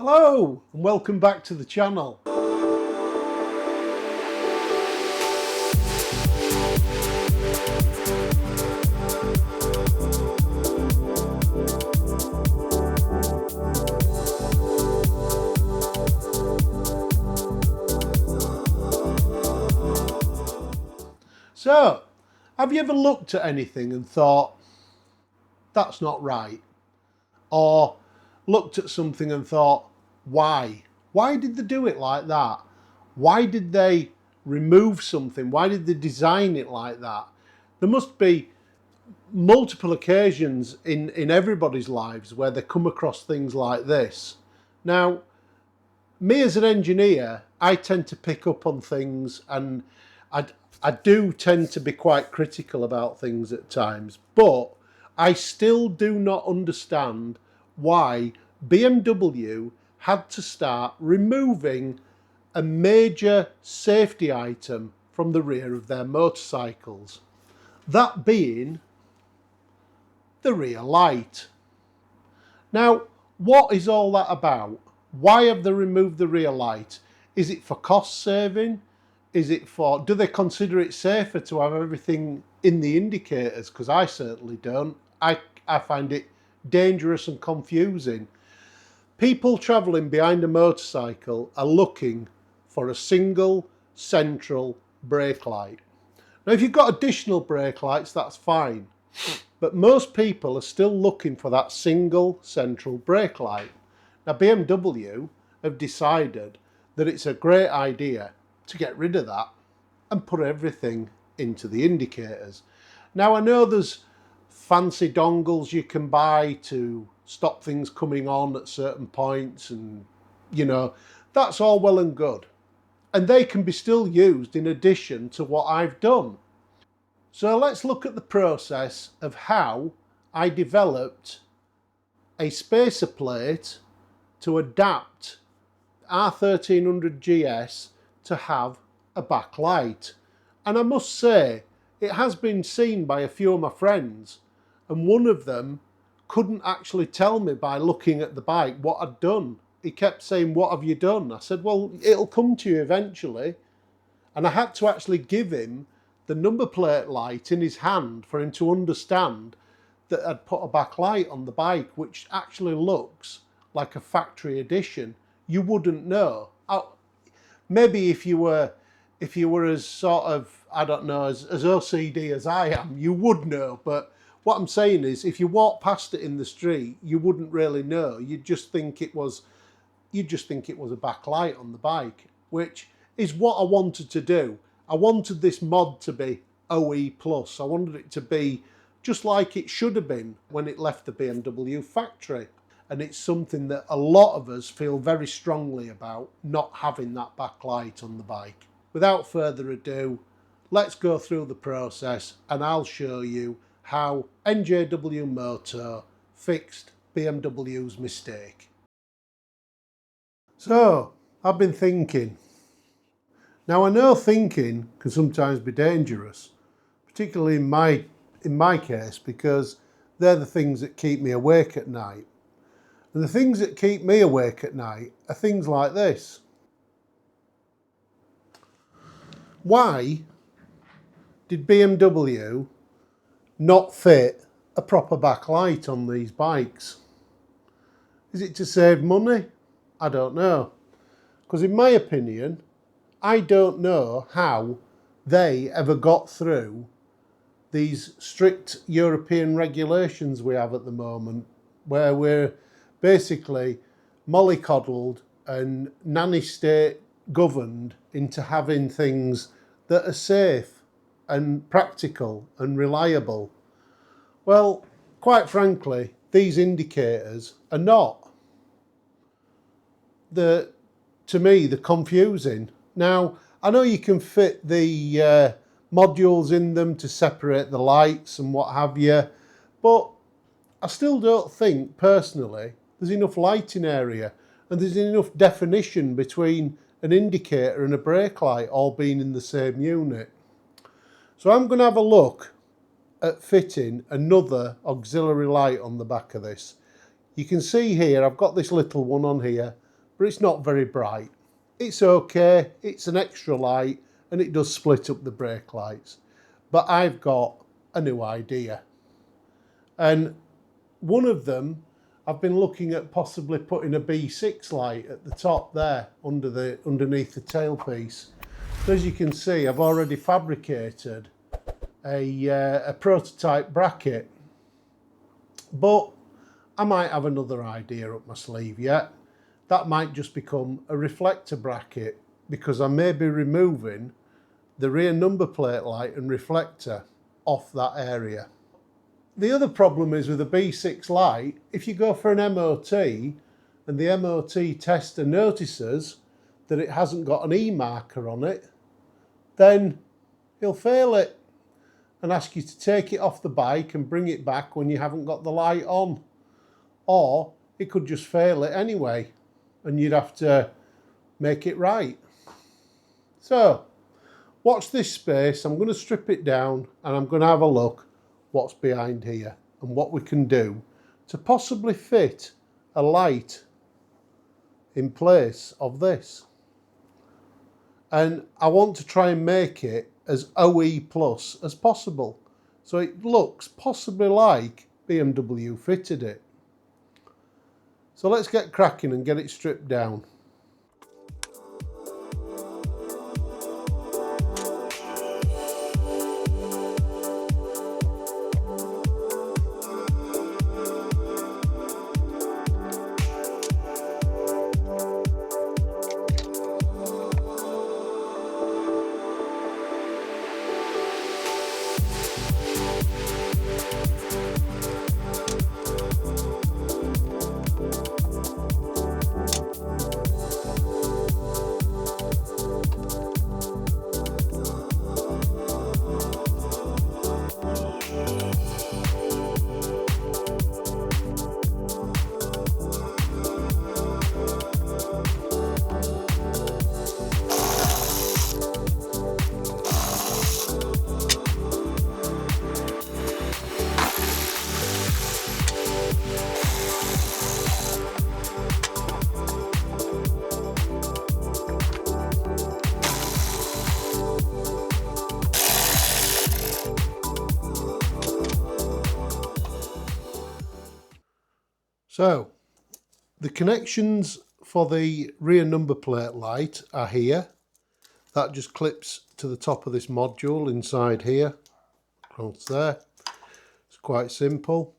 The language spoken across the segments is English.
Hello and welcome back to the channel. So, have you ever looked at anything and thought, that's not right? Or looked at something and thought, why? Why did they do it like that? Why did they remove something? Why did they design it like that? There must be multiple occasions in everybody's lives where they come across things like this. Now, me as an engineer, I tend to pick up on things, and I do tend to be quite critical about things at times, but I still do not understand why BMW had to start removing a major safety item from the rear of their motorcycles. That being the rear light. Now, what is all that about? Why have they removed the rear light? Is it for cost saving? Is it for, do they consider it safer to have everything in the indicators? Because I certainly don't. I find it dangerous and confusing. People travelling behind a motorcycle are looking for a single central brake light. Now, if you've got additional brake lights, that's fine. But most people are still looking for that single central brake light. Now, BMW have decided that it's a great idea to get rid of that and put everything into the indicators. Now, I know there's fancy dongles you can buy to stop things coming on at certain points, and you know, that's all well and good. And they can be still used in addition to what I've done. So let's look at the process of how I developed a spacer plate to adapt R1300 GS to have a backlight. And I must say, it has been seen by a few of my friends, and one of them couldn't actually tell me by looking at the bike what I'd done. He kept saying, "What have you done?" I said, "Well, it'll come to you eventually." And I had to actually give him the number plate light in his hand for him to understand that I'd put a backlight on the bike, which actually looks like a factory edition. You wouldn't know. Maybe if you were as sort of, I don't know, as OCD as I am, you would know. But what I'm saying is, if you walk past it in the street, you wouldn't really know. You'd just think it was a backlight on the bike, which is what I wanted to do. I wanted this mod to be OE+. I wanted it to be just like it should have been when it left the BMW factory. And it's something that a lot of us feel very strongly about, not having that backlight on the bike. Without further ado, let's go through the process and I'll show you how NJW Moto fixed BMW's mistake. So, I've been thinking. Now, I know thinking can sometimes be dangerous, particularly in my case, because they're the things that keep me awake at night. And the things that keep me awake at night are things like this. Why did BMW not fit a proper backlight on these bikes? Is it to save money? I don't know. Because in my opinion, I don't know how they ever got through these strict European regulations we have at the moment, where we're basically mollycoddled and nanny state governed into having things that are safe and practical and reliable. Well, quite frankly, these indicators are not. To me, they're confusing. Now, I know you can fit the modules in them to separate the lights and what have you, but I still don't think, personally, there's enough lighting area and there's enough definition between an indicator and a brake light all being in the same unit. So I'm going to have a look at fitting another auxiliary light on the back of this. You can see here, I've got this little one on here. but it's not very bright. It's okay, it's an extra light, and it does split up the brake lights. But I've got a new idea. And one of them, I've been looking at possibly putting a B6 light at the top there, underneath the tailpiece. So as you can see, I've already fabricated a prototype bracket, but I might have another idea up my sleeve yet. That might just become a reflector bracket, because I may be removing the rear number plate light and reflector off that area. The other problem is with a B6 light, if you go for an MOT and the MOT tester notices that it hasn't got an E marker on it, then he'll fail it and ask you to take it off the bike and bring it back when you haven't got the light on. Or it could just fail it anyway and you'd have to make it right. So watch this space. I'm going to strip it down and I'm going to have a look what's behind here and what we can do to possibly fit a light in place of this. And I want to try and make it as OE plus as possible, so it looks possibly like BMW fitted it. So let's get cracking and get it stripped down. So the connections for the rear number plate light are here. That just clips to the top of this module inside here. Across there. It's quite simple.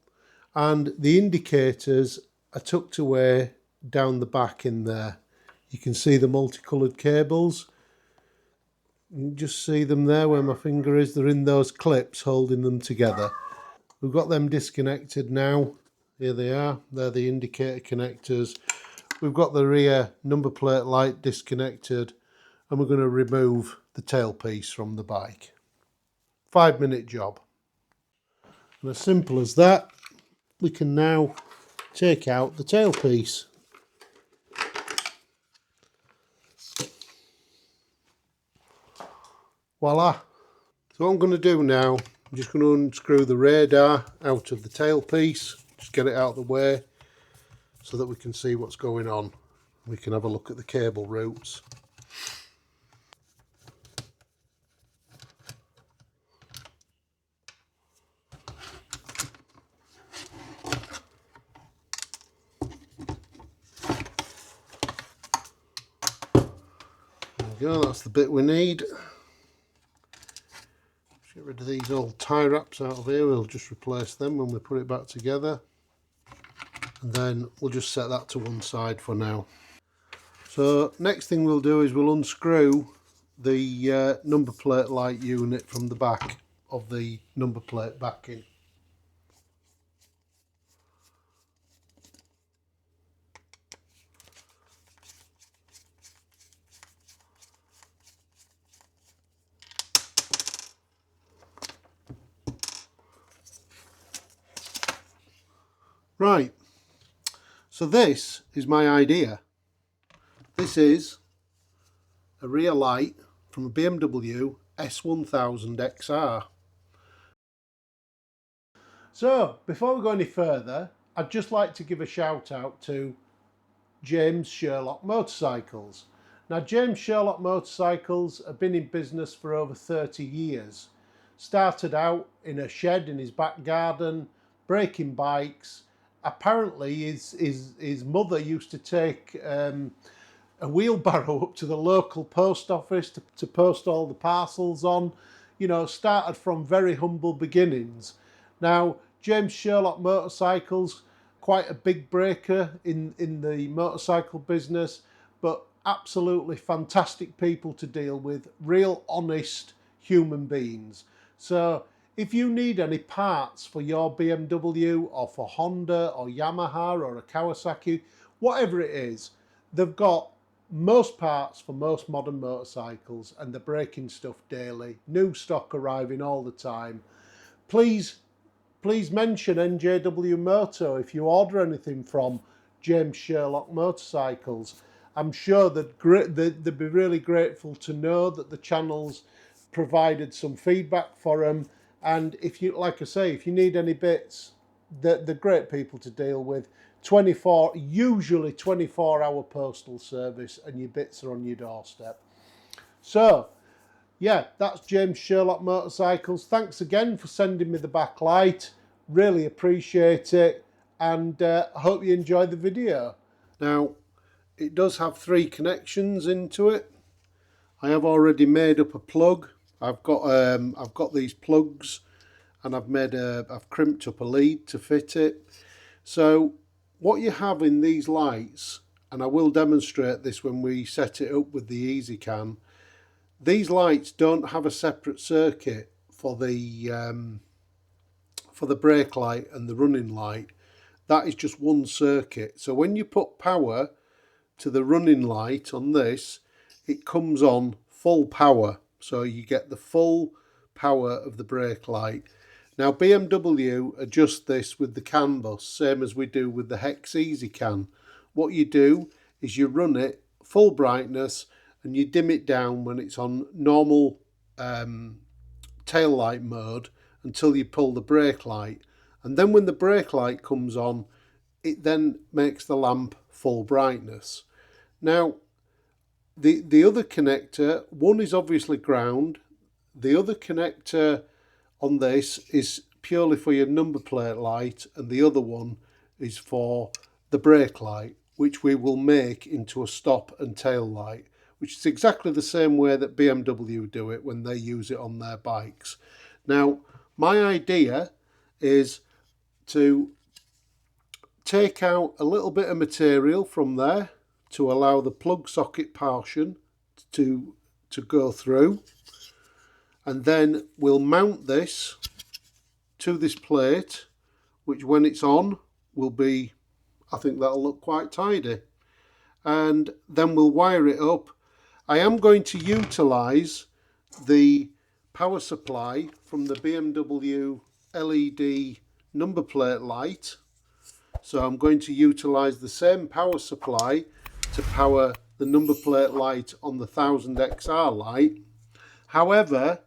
And the indicators are tucked away down the back in there. You can see the multicoloured cables. You can just see them there where my finger is. They're in those clips holding them together. We've got them disconnected now. Here they are. They're the indicator connectors. We've got the rear number plate light disconnected, and we're going to remove the tailpiece from the bike. 5-minute job. And as simple as that, we can now take out the tailpiece. Voila. So what I'm going to do now, I'm just going to unscrew the radar out of the tailpiece. Just get it out of the way so that we can see what's going on. We can have a look at the cable routes. There we go, that's the bit we need. Get rid of these old tie wraps out of here. We'll just replace them when we put it back together. And then we'll just set that to one side for now. So next thing we'll do is we'll unscrew the number plate light unit from the back of the number plate backing. Right, so this is my idea. This is a rear light from a BMW S1000 XR. So before we go any further, I'd just like to give a shout out to James Sherlock Motorcycles. Now, James Sherlock Motorcycles have been in business for over 30 years. Started out in a shed in his back garden, breaking bikes. Apparently, his mother used to take a wheelbarrow up to the local post office to post all the parcels on. You know, started from very humble beginnings. Now, James Sherlock Motorcycles, quite a big breaker in the motorcycle business, but absolutely fantastic people to deal with, real honest human beings. So if you need any parts for your BMW or for Honda or Yamaha or a Kawasaki, whatever it is, they've got most parts for most modern motorcycles, and they're breaking stuff daily. New stock arriving all the time. Please mention NJW Moto if you order anything from James Sherlock Motorcycles. I'm sure they'd be really grateful to know that the channel's provided some feedback for them. And if you, like I say, if you need any bits, they're great people to deal with. Usually 24-hour postal service, and your bits are on your doorstep. So, yeah, that's James Sherlock Motorcycles. Thanks again for sending me the backlight. Really appreciate it, and hope you enjoy the video. Now, it does have 3 connections into it. I have already made up a plug. I've got these plugs, and I've crimped up a lead to fit it. So what you have in these lights, and I will demonstrate this when we set it up with the EasyCam, these lights don't have a separate circuit for the brake light and the running light. That is just one circuit. So when you put power to the running light on this, it comes on full power. So you get the full power of the brake light. Now BMW adjust this with the CAN bus, same as we do with the Hex EasyCam. What you do is you run it full brightness and you dim it down when it's on normal tail light mode until you pull the brake light. And then when the brake light comes on, it then makes the lamp full brightness. Now, the other connector, one is obviously ground. The other connector on this is purely for your number plate light, and the other one is for the brake light, which we will make into a stop and tail light, which is exactly the same way that BMW do it when they use it on their bikes. Now, my idea is to take out a little bit of material from there to allow the plug socket portion to go through, and then we'll mount this to this plate, which when it's on will be, I think that'll look quite tidy, and then we'll wire it up. I am going to utilise the power supply from the BMW LED number plate light, so I'm going to utilise the same power supply to power the number plate light on the 1000XR light. However,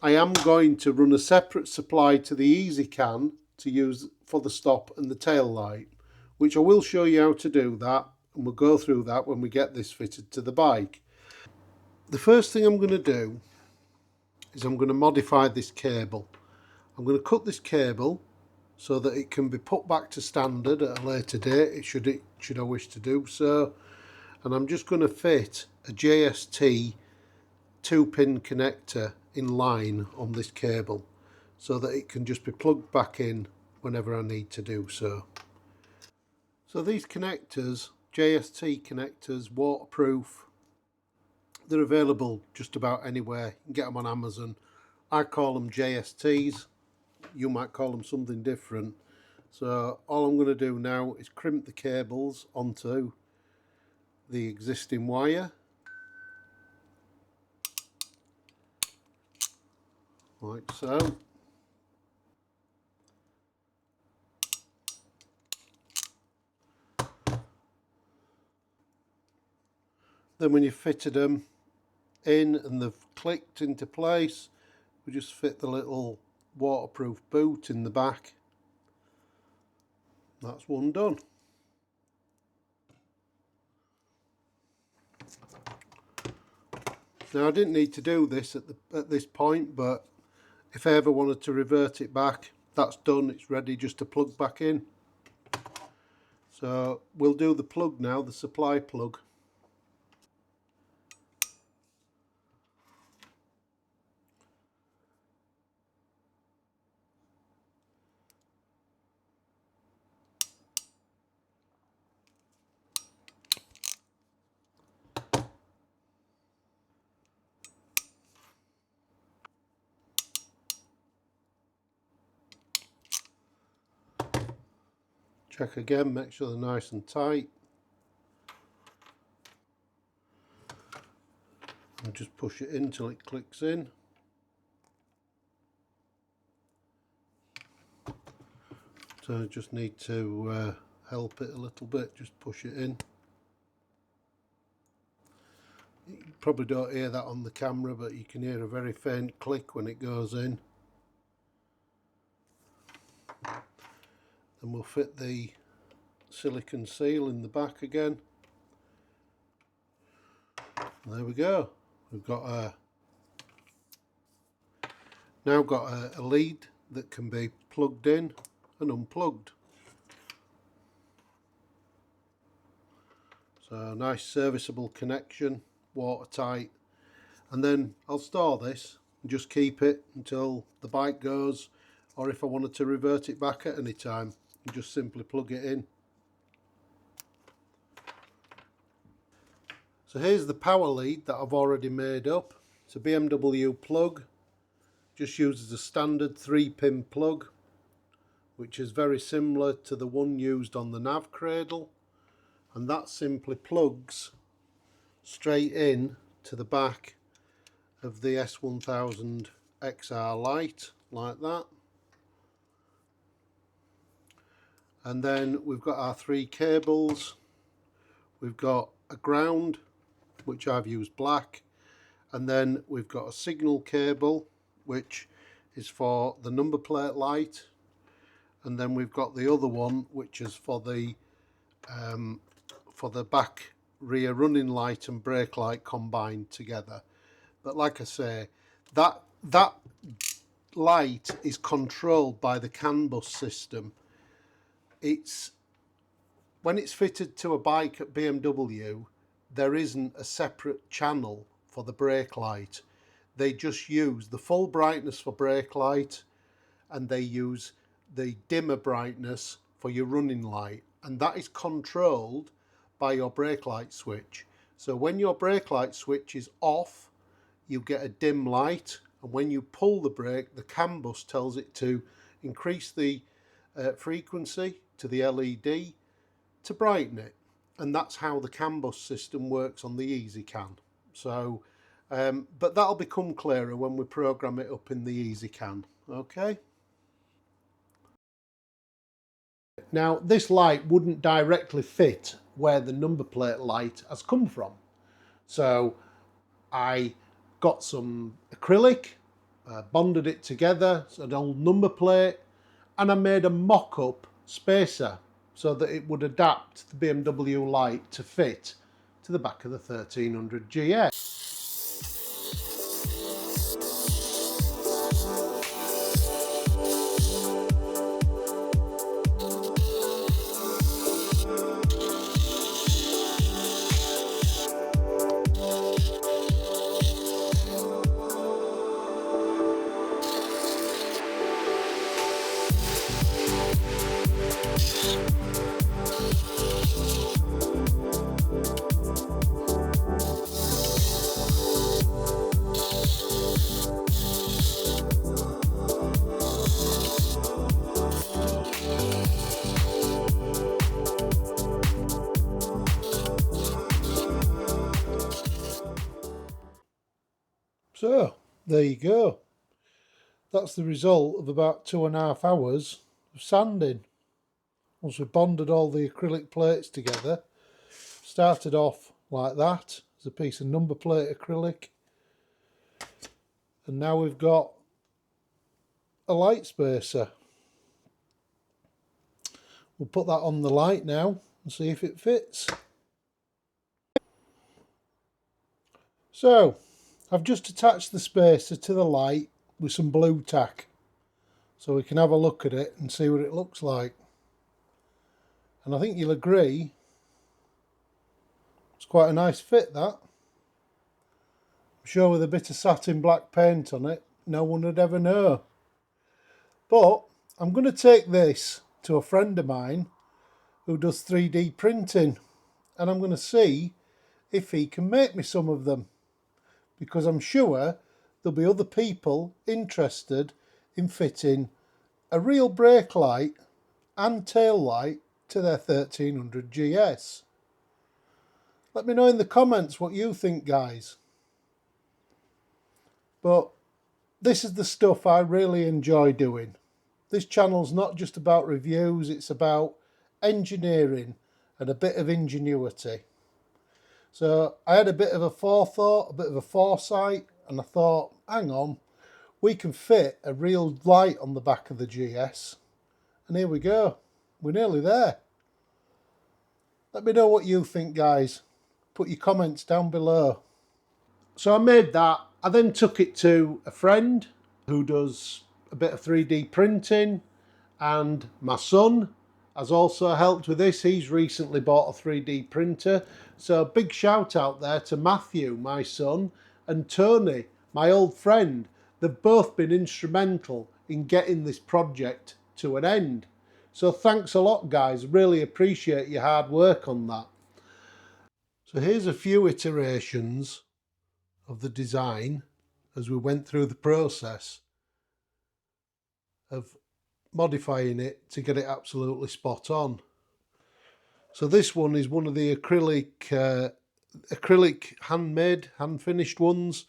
I am going to run a separate supply to the EasyCam to use for the stop and the tail light, which I will show you how to do that, and we'll go through that when we get this fitted to the bike. The first thing I'm going to do is I'm going to modify this cable. I'm going to cut this cable so that it can be put back to standard at a later date, should I wish to do so. And I'm just going to fit a JST 2-pin connector in line on this cable so that it can just be plugged back in whenever I need to do so. So these connectors, JST connectors, waterproof, they're available just about anywhere. You can get them on Amazon. I call them JSTs, you might call them something different. So all I'm going to do now is crimp the cables onto the existing wire, like so. Then when you've fitted them in and they've clicked into place, we just fit the little waterproof boot in the back. That's one done. Now I didn't need to do this at this point, but if I ever wanted to revert it back, that's done, it's ready just to plug back in. So we'll do the plug now, the supply plug. Check again, make sure they're nice and tight. And just push it in till it clicks in. So I just need to help it a little bit, just push it in. You probably don't hear that on the camera, but you can hear a very faint click when it goes in. Then we'll fit the silicone seal in the back again. And there we go. We've got now got a lead that can be plugged in and unplugged. So nice serviceable connection, watertight. And then I'll store this and just keep it until the bike goes, or if I wanted to revert it back at any time, you just simply plug it in. So here's the power lead that I've already made up. It's a BMW plug, just uses a standard 3-pin plug, which is very similar to the one used on the nav cradle, and that simply plugs straight in to the back of the S1000 XR Lite, like that. And then we've got our 3 cables. We've got a ground, which I've used black, and then we've got a signal cable, which is for the number plate light, and then we've got the other one, which is for the back rear running light and brake light combined together. But like I say, that light is controlled by the CAN bus system. When it's fitted to a bike at BMW, there isn't a separate channel for the brake light. They just use the full brightness for brake light, and they use the dimmer brightness for your running light, and that is controlled by your brake light switch. So when your brake light switch is off, you get a dim light, and when you pull the brake, the CAN bus tells it to increase the frequency to the LED to brighten it, and that's how the CAN bus system works on the EasyCan. So but that'll become clearer when we program it up in the EasyCan. Okay, now this light wouldn't directly fit where the number plate light has come from, so I got some acrylic, bonded it together, so an old number plate, and I made a mock-up spacer so that it would adapt the BMW light to fit to the back of the 1300 GS. So there you go. That's the result of about 2.5 hours of sanding. Once we bonded all the acrylic plates together, started off like that, as a piece of number plate acrylic, and now we've got a light spacer. We'll put that on the light now and see if it fits. So I've just attached the spacer to the light with some blue tack so we can have a look at it and see what it looks like. And I think you'll agree it's quite a nice fit, that. I'm sure with a bit of satin black paint on it, no one would ever know. But I'm going to take this to a friend of mine who does 3D printing, and I'm going to see if he can make me some of them, because I'm sure there'll be other people interested in fitting a real brake light and tail light to their 1300 GS. Let me know in the comments what you think, guys. But this is the stuff I really enjoy doing. This channel's not just about reviews, it's about engineering and a bit of ingenuity. So I had a bit of a forethought, a bit of a foresight, and I thought, hang on, we can fit a real light on the back of the GS. And here we go. We're nearly there. Let me know what you think, guys. Put your comments down below. So I made that. I then took it to a friend who does a bit of 3D printing, and my son has also helped with this. He's recently bought a 3D printer. So big shout out there to Matthew, my son, and Tony, my old friend. They've both been instrumental in getting this project to an end. So thanks a lot, guys. Really appreciate your hard work on that. So here's a few iterations of the design as we went through the process of modifying it to get it absolutely spot on. So this one is one of the acrylic handmade, hand finished ones.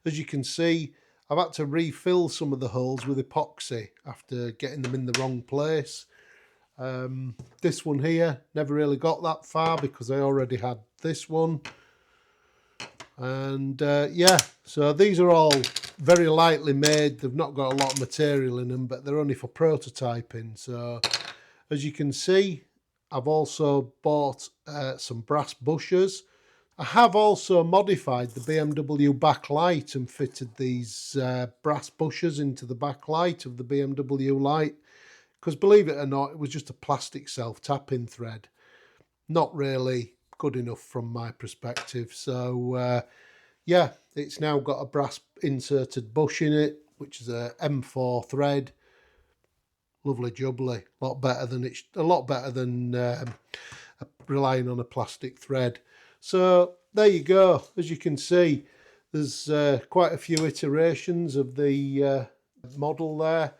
As you can see, I've had to refill some of the holes with epoxy after getting them in the wrong place. This one here never really got that far because I already had this one. And yeah, so these are all very lightly made. They've not got a lot of material in them, but they're only for prototyping. So as you can see, I've also bought some brass bushers. I have also modified the BMW backlight and fitted these brass bushers into the backlight of the BMW light, because believe it or not, it was just a plastic self-tapping thread. Not really good enough from my perspective. So yeah, it's now got a brass inserted bush in it, which is a M4 thread. Lovely jubbly, a lot better than relying on a plastic thread. So there you go. As you can see, there's quite a few iterations of the model there.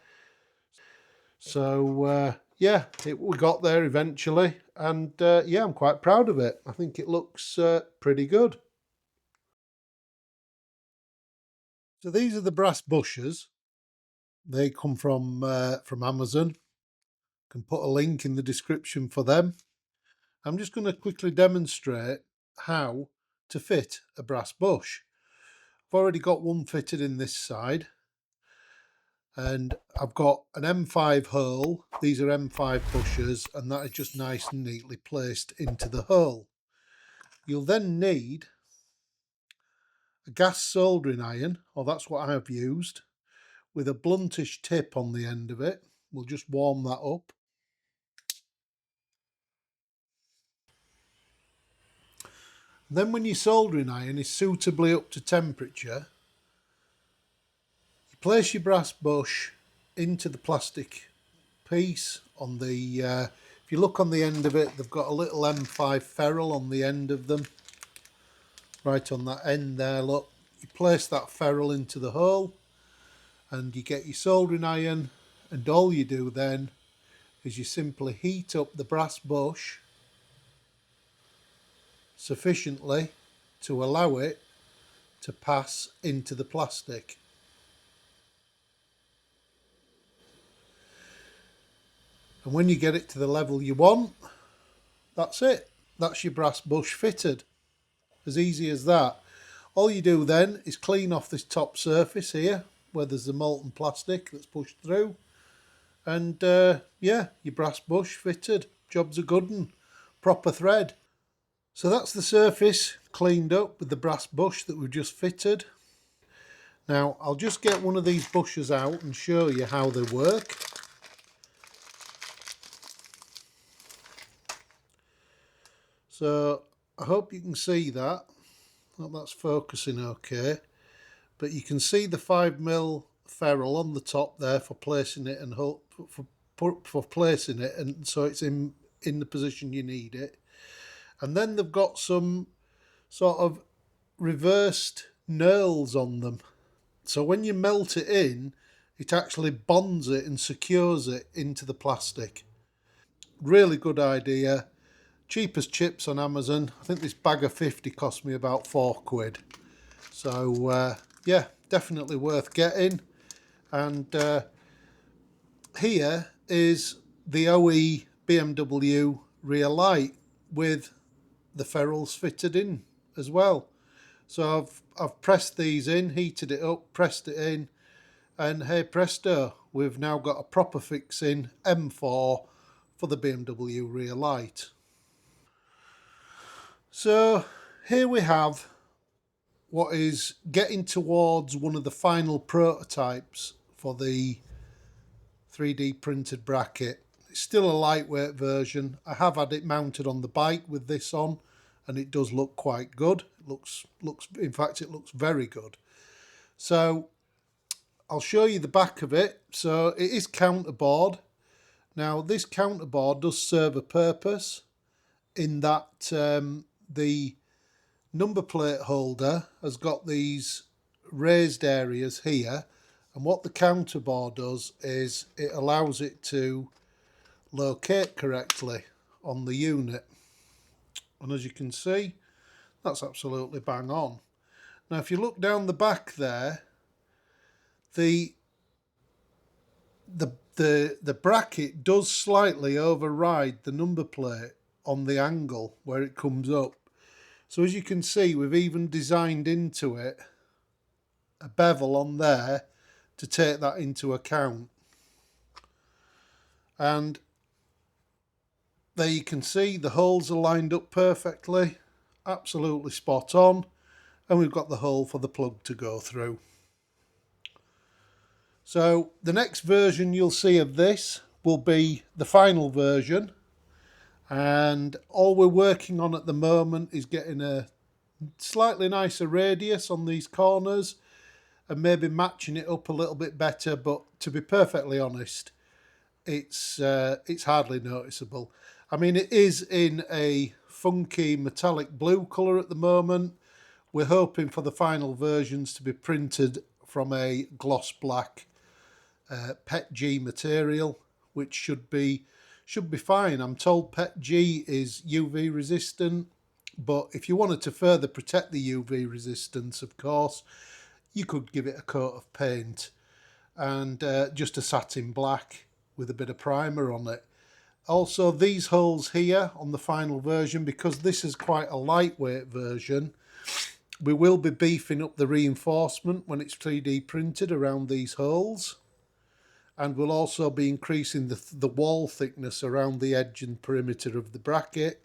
So yeah, we got there eventually, and yeah, I'm quite proud of it. I think it looks pretty good. So these are the brass bushers. They come from Amazon. Can put a link in the description for them. I'm just going to quickly demonstrate how to fit a brass bush. I've already got one fitted in this side, and I've got an M5 hole. These are M5 bushers, and that is just nice and neatly placed into the hole. You'll then need a gas soldering iron, or that's what I've used, with a bluntish tip on the end of it. We'll just warm that up. Then when your soldering iron is suitably up to temperature, you place your brass bush into the plastic piece on the, if you look on the end of it, they've got a little M5 ferrule on the end of them. Right on that end there, look. You place that ferrule into the hole and you get your soldering iron, and all you do then is you simply heat up the brass bush sufficiently to allow it to pass into the plastic. And when you get it to the level you want, that's it. That's your brass bush fitted. As easy as that. All you do then is clean off this top surface here where there's the molten plastic that's pushed through, and yeah, your brass bush fitted. Job's a good one. Proper thread. So that's the surface cleaned up with the brass bush that we've just fitted. Now I'll just get one of these bushers out and show you how they work. So I hope you can see that. Hope that's focusing okay. But you can see the 5mm ferrule on the top there for placing it and for placing it, and so it's in the position you need it. And then they've got some sort of reversed knurls on them. So when you melt it in, it actually bonds it and secures it into the plastic. Really good idea. Cheap as chips on Amazon. I think this bag of 50 cost me about £4. So yeah, definitely worth getting. And here is the OE BMW rear light with the ferrules fitted in as well. So I've pressed these in, heated it up, pressed it in, and hey presto, we've now got a proper fixing M4 for the BMW rear light. So here we have what is getting towards one of the final prototypes for the 3D printed bracket. It's still a lightweight version. I have had it mounted on the bike with this on, and it does look quite good. It looks in fact it looks very good. So I'll show you the back of it. So it is counterboard. Now this counterboard does serve a purpose in that the number plate holder has got these raised areas here, and what the counterboard does is it allows it to locate correctly on the unit, and as you can see, that's absolutely bang on. Now if you look down the back there, the bracket does slightly override the number plate on the angle where it comes up. So as you can see, we've even designed into it a bevel on there to take that into account. And there you can see the holes are lined up perfectly, absolutely spot on, and we've got the hole for the plug to go through. So the next version you'll see of this will be the final version, and all we're working on at the moment is getting a slightly nicer radius on these corners and maybe matching it up a little bit better, but to be perfectly honest, it's hardly noticeable. I mean, it is in a funky metallic blue colour at the moment. We're hoping for the final versions to be printed from a gloss black PETG material, which should be fine. I'm told PETG is UV resistant, but if you wanted to further protect the UV resistance, of course, you could give it a coat of paint and just a satin black with a bit of primer on it. Also, these holes here on the final version, because this is quite a lightweight version, we will be beefing up the reinforcement when it's 3D printed around these holes. And we'll also be increasing the wall thickness around the edge and perimeter of the bracket.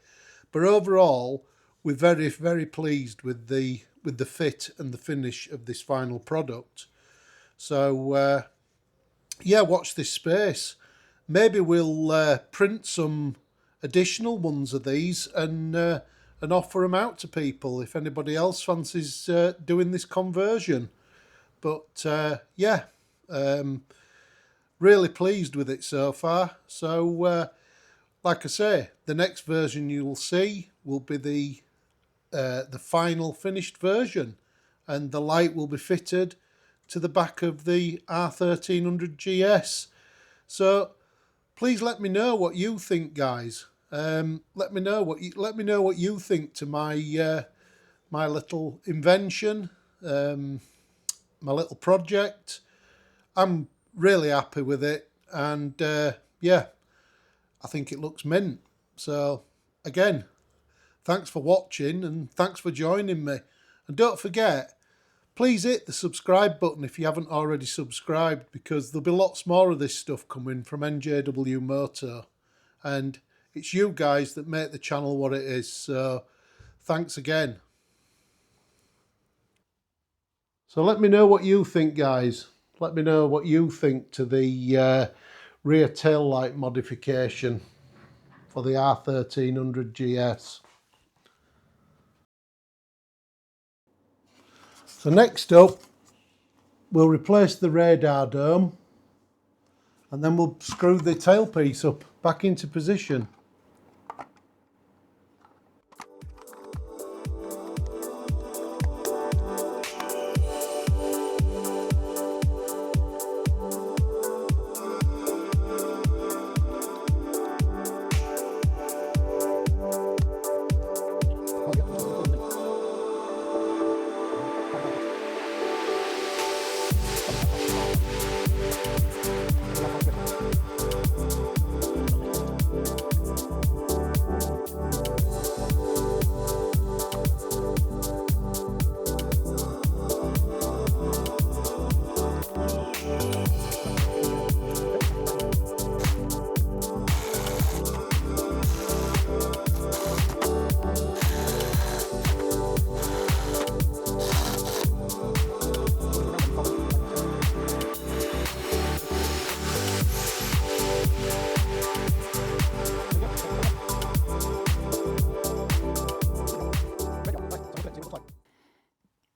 But overall, we're very, very pleased with the fit and the finish of this final product. So yeah, watch this space. Maybe we'll print some additional ones of these and offer them out to people if anybody else fancies doing this conversion. But yeah. Really pleased with it so far. So like I say, the next version you will see will be the final finished version, and the light will be fitted to the back of the R1300 GS. So please let me know what you think, guys. Let me know what you think to my my little invention, my little project. I'm really happy with it, and yeah, I think it looks mint. So again, thanks for watching and thanks for joining me, and don't forget, please hit the subscribe button if you haven't already subscribed, because there'll be lots more of this stuff coming from NJW Moto, and it's you guys that make the channel what it is. So thanks again. So let me know what you think, guys. Let me know what you think to the rear tail light modification for the R1300 GS. So next up, we'll replace the radar dome, and then we'll screw the tailpiece up back into position.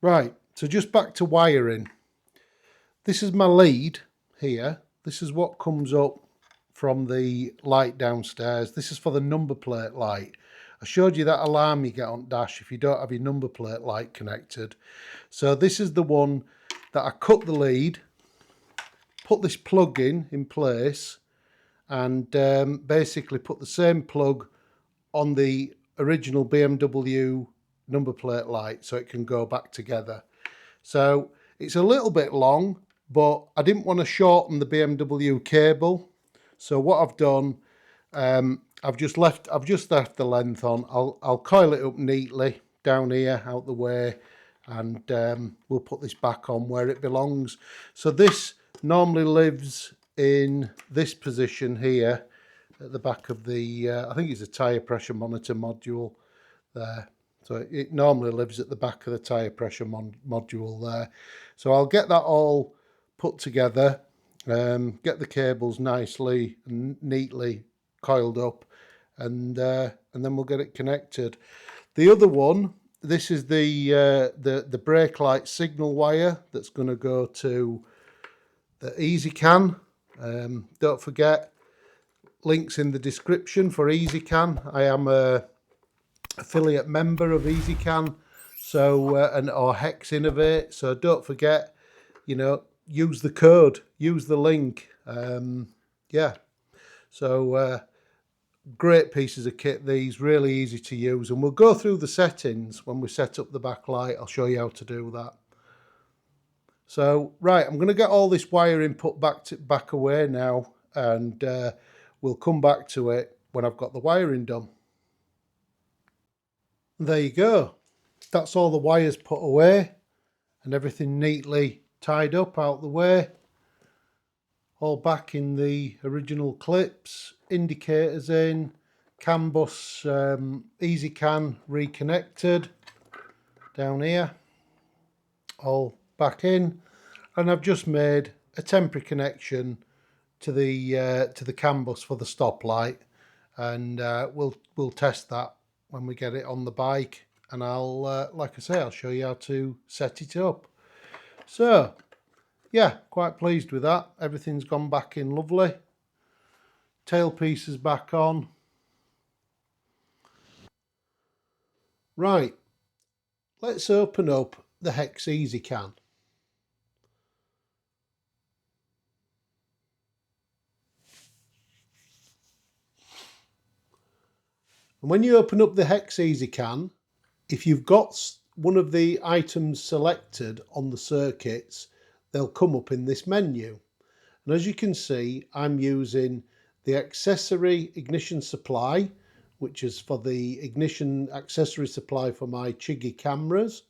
Right, so just back to wiring. This is my lead here. This is what comes up from the light downstairs. This is for the number plate light. I showed you that alarm you get on dash if you don't have your number plate light connected. So this is the one that I cut the lead, put this plug in place, and basically put the same plug on the original BMW number plate light so it can go back together. So it's a little bit long, but I didn't want to shorten the BMW cable. So what I've done, I've just left the length on. I'll coil it up neatly down here out the way, and we'll put this back on where it belongs. So this normally lives in this position here at the back of the, I think it's a tyre pressure monitor module there. So it normally lives at the back of the tyre pressure module there. So I'll get that all put together, get the cables nicely and neatly coiled up, and then we'll get it connected. The other one, this is the brake light signal wire that's going to go to the EasyCan. Don't forget, links in the description for EasyCan. I am a affiliate member of EasyCan, so or Hex Innovate, so don't forget, you know, use the code, use the link. Yeah, so great pieces of kit, these, really easy to use, and we'll go through the settings when we set up the backlight. I'll show you how to do that. So right, I'm going to get all this wiring put back away now, and we'll come back to it when I've got the wiring done. There you go. That's all the wires put away and everything neatly tied up out the way. All back in the original clips, indicators in, CAN bus, EasyCan reconnected down here, all back in, and I've just made a temporary connection to the CAN bus for the stoplight, and we'll test that when we get it on the bike, and I'll like I say, I'll show you how to set it up. So yeah, quite pleased with that. Everything's gone back in lovely. Tailpiece is back on. Right, let's open up the Hex EasyCan. And when you open up the Hex EasyCan, if you've got one of the items selected on the circuits, they'll come up in this menu. And as you can see, I'm using the accessory ignition supply, which is for the ignition accessory supply for my Chiggy cameras.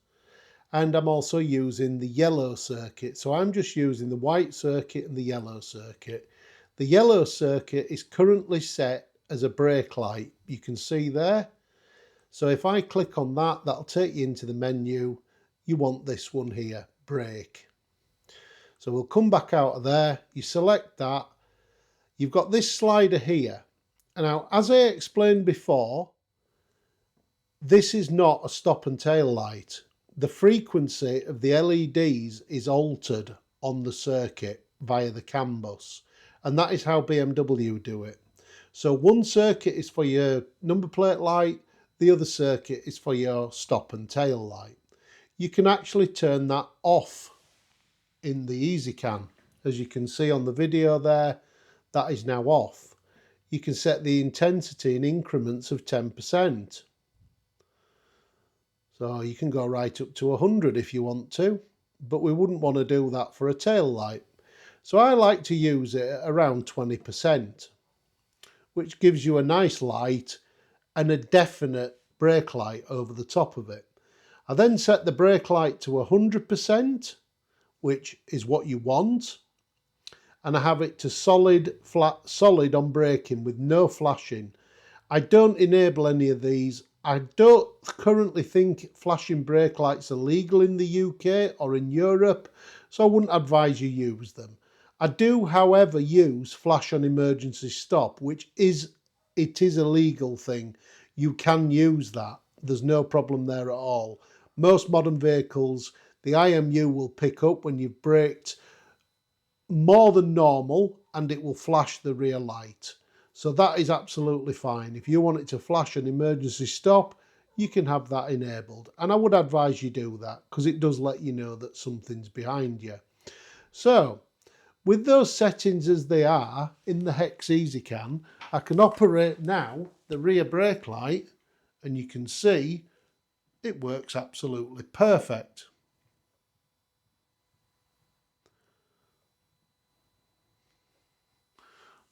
And I'm also using the yellow circuit. So I'm just using the white circuit and the yellow circuit. The yellow circuit is currently set as a brake light. You can see there. So if I click on that, that'll take you into the menu. You want this one here, brake. So we'll come back out of there, you select that, you've got this slider here. And now, as I explained before, this is not a stop and tail light. The frequency of the LEDs is altered on the circuit via the CAN bus, and that is how BMW do it. So one circuit is for your number plate light, the other circuit is for your stop and tail light. You can actually turn that off in the EasyCAN. As you can see on the video there, that is now off. You can set the intensity in increments of 10%. So you can go right up to 100 if you want to, but we wouldn't want to do that for a tail light. So I like to use it at around 20%, which gives you a nice light and a definite brake light over the top of it. I then set the brake light to 100%, which is what you want, and I have it to solid on braking with no flashing. I don't enable any of these. I don't currently think flashing brake lights are legal in the UK or in Europe, so I wouldn't advise you use them. I do, however, use flash on emergency stop, which is a legal thing. You can use that. There's no problem there at all. Most modern vehicles, the IMU will pick up when you've braked more than normal and it will flash the rear light. So that is absolutely fine. If you want it to flash an emergency stop, you can have that enabled. And I would advise you do that because it does let you know that something's behind you. So with those settings as they are in the Hex EasyCAN, I can operate now the rear brake light and you can see it works absolutely perfect.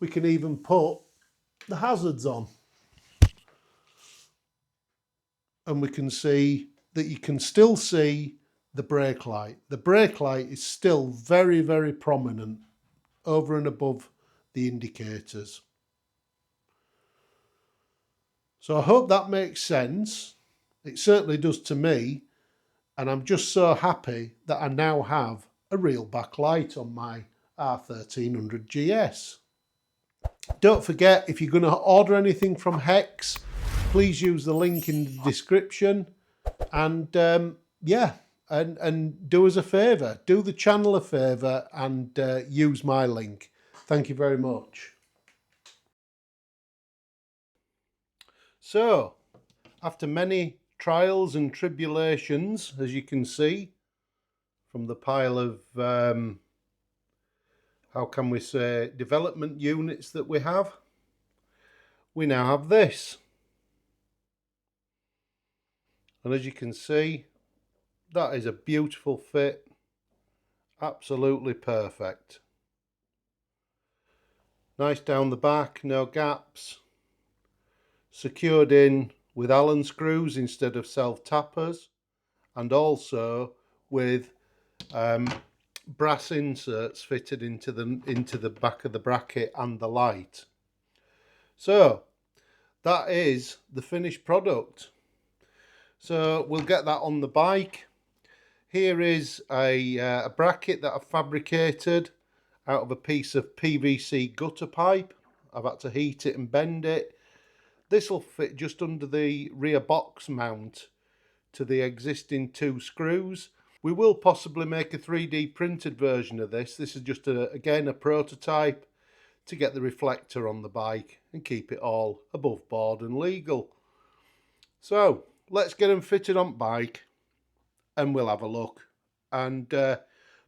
We can even put the hazards on. And we can see that you can still see the brake light. The brake light is still very, very prominent over and above the indicators. So I hope that makes sense. It certainly does to me. And I'm just so happy that I now have a real backlight on my R1300 GS. Don't forget, if you're going to order anything from Hex, please use the link in the description. And yeah, and do us a favour, do the channel a favour and use my link. Thank you very much. So, after many trials and tribulations, as you can see from the pile of, how can we say, development units that we now have this. And as you can see, that is a beautiful fit, absolutely perfect. Nice down the back, no gaps, secured in with Allen screws instead of self-tappers, and also with brass inserts fitted into the back of the bracket and the light. So that is the finished product. So we'll get that on the bike. Here is a bracket that I've fabricated out of a piece of PVC gutter pipe. I've had to heat it and bend it. This will fit just under the rear box mount to the existing 2 screws. We will possibly make a 3D printed version of this. This is just again a prototype to get the reflector on the bike and keep it all above board and legal. So let's get them fitted on bike and we'll have a look. And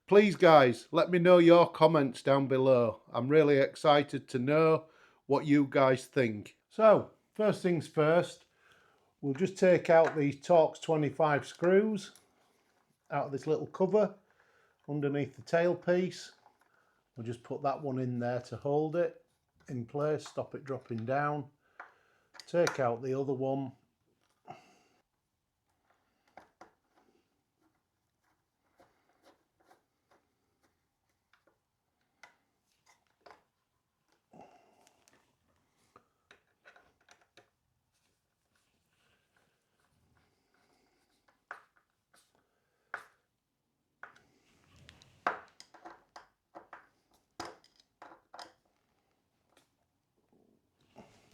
please guys, let me know your comments down below. I'm really excited to know what you guys think. So first things first, we'll just take out these Torx 25 screws out of this little cover underneath the tailpiece. We'll just put that one in there to hold it in place, stop it dropping down. Take out the other one.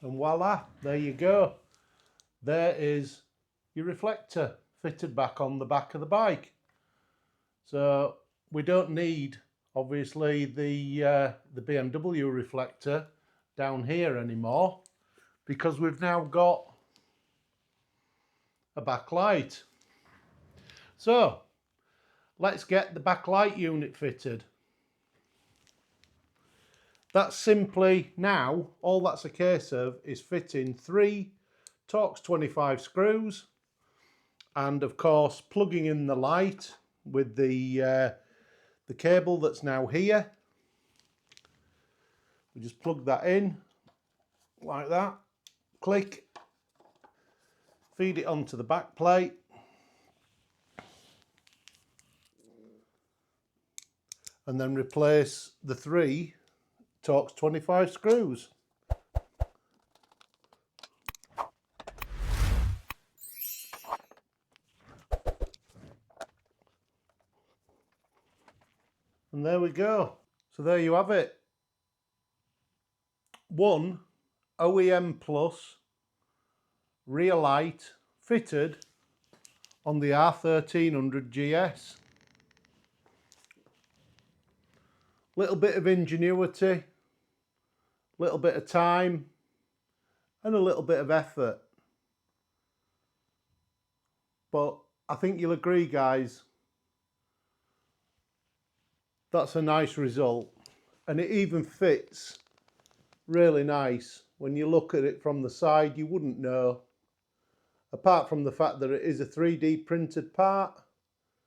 And voila, there you go. There is your reflector fitted back on the back of the bike. So we don't need, obviously, the BMW reflector down here anymore, because we've now got a backlight. So let's get the backlight unit fitted. That's simply now, all that's a case of is fitting 3 Torx 25 screws, and of course plugging in the light with the cable that's now here. We just plug that in like that, click, feed it onto the back plate, and then replace the 3 Torx 25 screws. And there we go. So there you have it. One OEM Plus rear light fitted on the R1300 GS. Little bit of ingenuity, little bit of time, and a little bit of effort. But I think you'll agree, guys, that's a nice result. And it even fits really nice. When you look at it from the side, you wouldn't know. Apart from the fact that it is a 3D printed part,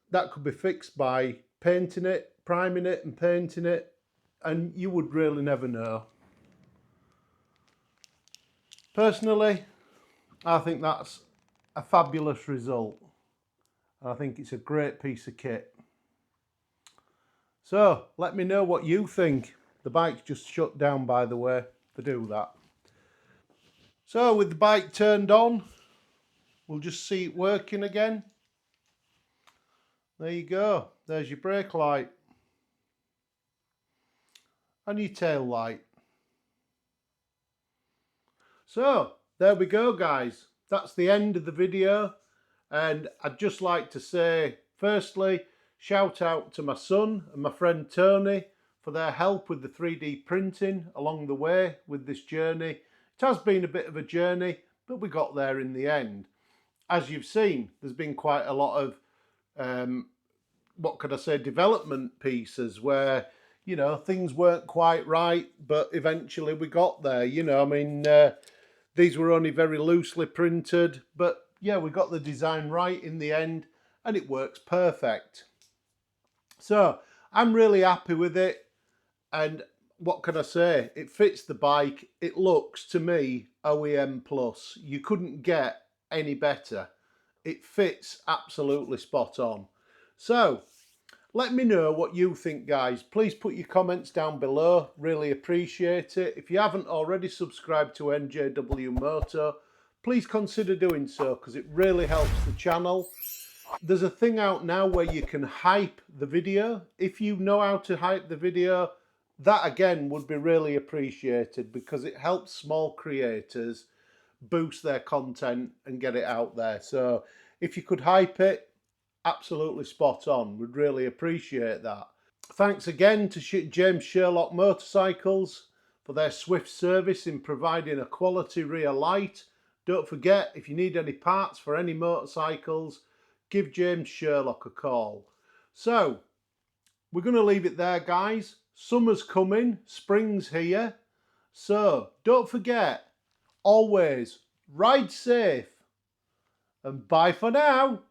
that could be fixed by painting it, priming it and painting it, and you would really never know. Personally, I think that's a fabulous result. I think it's a great piece of kit. So let me know what you think. The bike's just shut down, by the way, to do that. So with the bike turned on, we'll just see it working again. There you go. There's your brake light and your tail light. So there we go, guys. That's the end of the video. And I'd just like to say, firstly, shout out to my son and my friend Tony for their help with the 3D printing along the way with this journey. It has been a bit of a journey, but we got there in the end. As you've seen, there's been quite a lot of, what could I say, development pieces where, you know, things weren't quite right, but eventually we got there. You know, I mean, these were only very loosely printed, but yeah, we got the design right in the end and it works perfect. So I'm really happy with it, and what can I say? It fits the bike. It looks, to me, OEM plus. You couldn't get any better. It fits absolutely spot on. So let me know what you think, guys. Please put your comments down below. Really appreciate it. If you haven't already subscribed to NJW Moto, please consider doing so, because it really helps the channel. There's a thing out now where you can hype the video. If you know how to hype the video, that again would be really appreciated, because it helps small creators boost their content and get it out there. So if you could hype it, absolutely spot on. We'd really appreciate that. Thanks again to James Sherlock Motorcycles for their swift service in providing a quality rear light. Don't forget, if you need any parts for any motorcycles, give James Sherlock a call. So we're going to leave it there, guys. Summer's coming, spring's here. So don't forget, always ride safe, and bye for now.